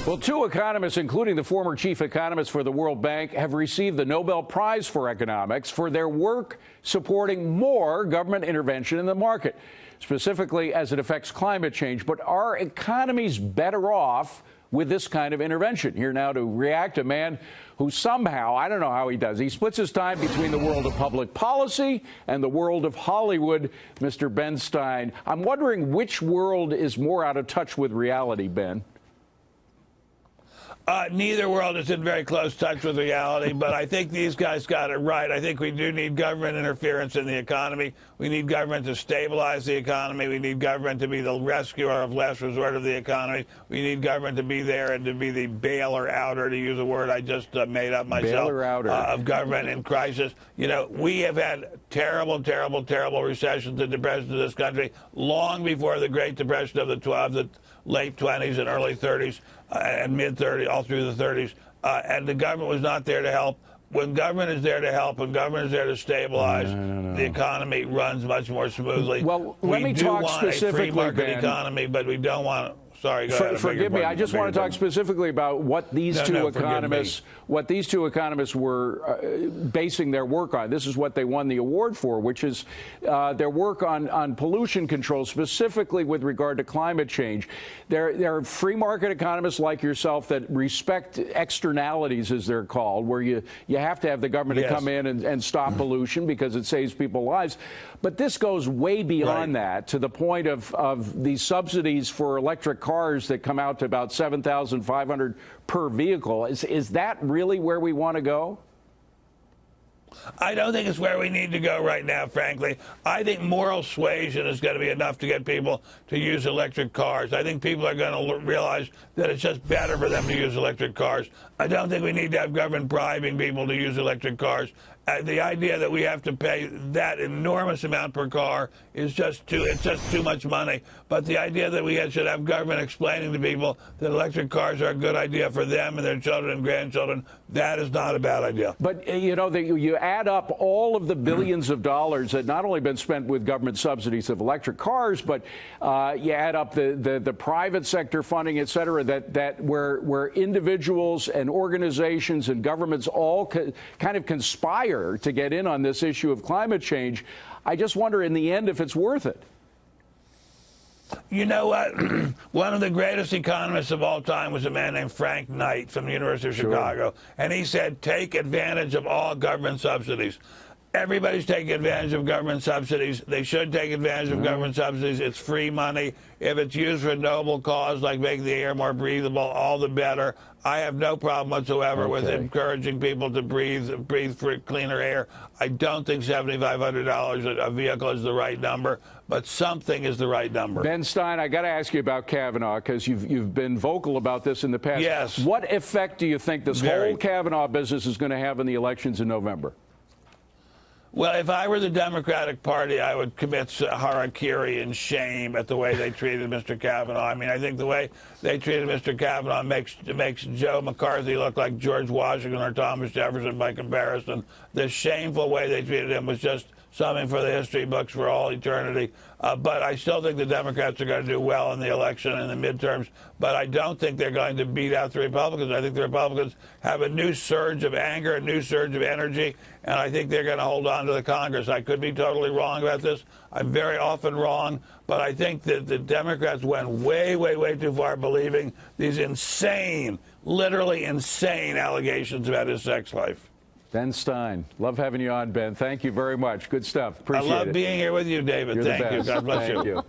Well, two economists, including the former chief economist for the World Bank, have received the Nobel Prize for economics for their work supporting more government intervention in the market, specifically as it affects climate change. But are economies better off with this kind of intervention? Here now to react, a man who somehow, I don't know how he does, he splits his time between the world of public policy and the world of Hollywood, Mr. Ben Stein. I'm wondering which world is more out of touch with reality, Ben. Neither world is in very close touch with reality, but I think these guys got it right. I think we do need government interference in the economy. We need government to stabilize the economy. We need government to be the rescuer of last resort of the economy. We need government to be there and to be the bailer-outer, to use a word I just made up myself, of government in crisis. You know, we have had terrible, terrible, terrible recessions and depressions in this country long before the Great Depression of the late 20s and early 30s and mid-30s, all through the 30s. And the government was not there to help. When government is there to help, when government is there to stabilize, the economy runs much more smoothly. Well, let me talk specifically, we do want a free market Ben. economy, but we don't want... Sorry, go ahead. Forgive me. I just want to talk specifically about what these two economists were basing their work on. This is what they won the award for, which is their work on pollution control, specifically with regard to climate change. There are free market economists like yourself that respect externalities, as they're called, where you have to have the government to come in and stop pollution because it saves people lives. But this goes way beyond that, to the point of these subsidies for electric cars that come out to about $7,500 per vehicle. Is that really where we want to go? I don't think it's where we need to go right now, frankly. I think moral suasion is going to be enough to get people to use electric cars. I think people are going to realize that it's just better for them to use electric cars. I don't think we need to have government bribing people to use electric cars. The idea that we have to pay that enormous amount per car is just too much money. But the idea that we should have government explaining to people that electric cars are a good idea for them and their children and grandchildren, that is not a bad idea. But, you know, you add up all of the billions of dollars that not only been spent with government subsidies of electric cars, but you add up the private sector funding, et cetera, where individuals and organizations and governments all kind of conspire to get in on this issue of climate change. I just wonder in the end if it's worth it. You know what? One of the greatest economists of all time was a man named Frank Knight from the University of Chicago. And he said, take advantage of all government subsidies. Everybody's taking advantage of government subsidies. They should take advantage of government subsidies. It's free money. If it's used for a noble cause, like making the air more breathable, all the better. I have no problem whatsoever with encouraging people to breathe for cleaner air. I don't think $7,500 a vehicle is the right number, but something is the right number. Ben Stein, I got to ask you about Kavanaugh, because you've been vocal about this in the past. Yes. What effect do you think this whole Kavanaugh business is going to have in the elections in November? Well, if I were the Democratic Party, I would commit harakiri and shame at the way they treated Mr. Kavanaugh. I mean, I think the way they treated Mr. Kavanaugh makes Joe McCarthy look like George Washington or Thomas Jefferson by comparison. The shameful way they treated him was just something for the history books for all eternity. But I still think the Democrats are going to do well in the election and the midterms. But I don't think they're going to beat out the Republicans. I think the Republicans have a new surge of anger, a new surge of energy, and I think they're going to hold on to the Congress. I could be totally wrong about this. I'm very often wrong. But I think that the Democrats went way, way, way too far believing these insane, literally insane allegations about his sex life. Ben Stein, love having you on, Ben. Thank you very much. Good stuff. Appreciate it. I love being here with you, David. Thank you. God bless you.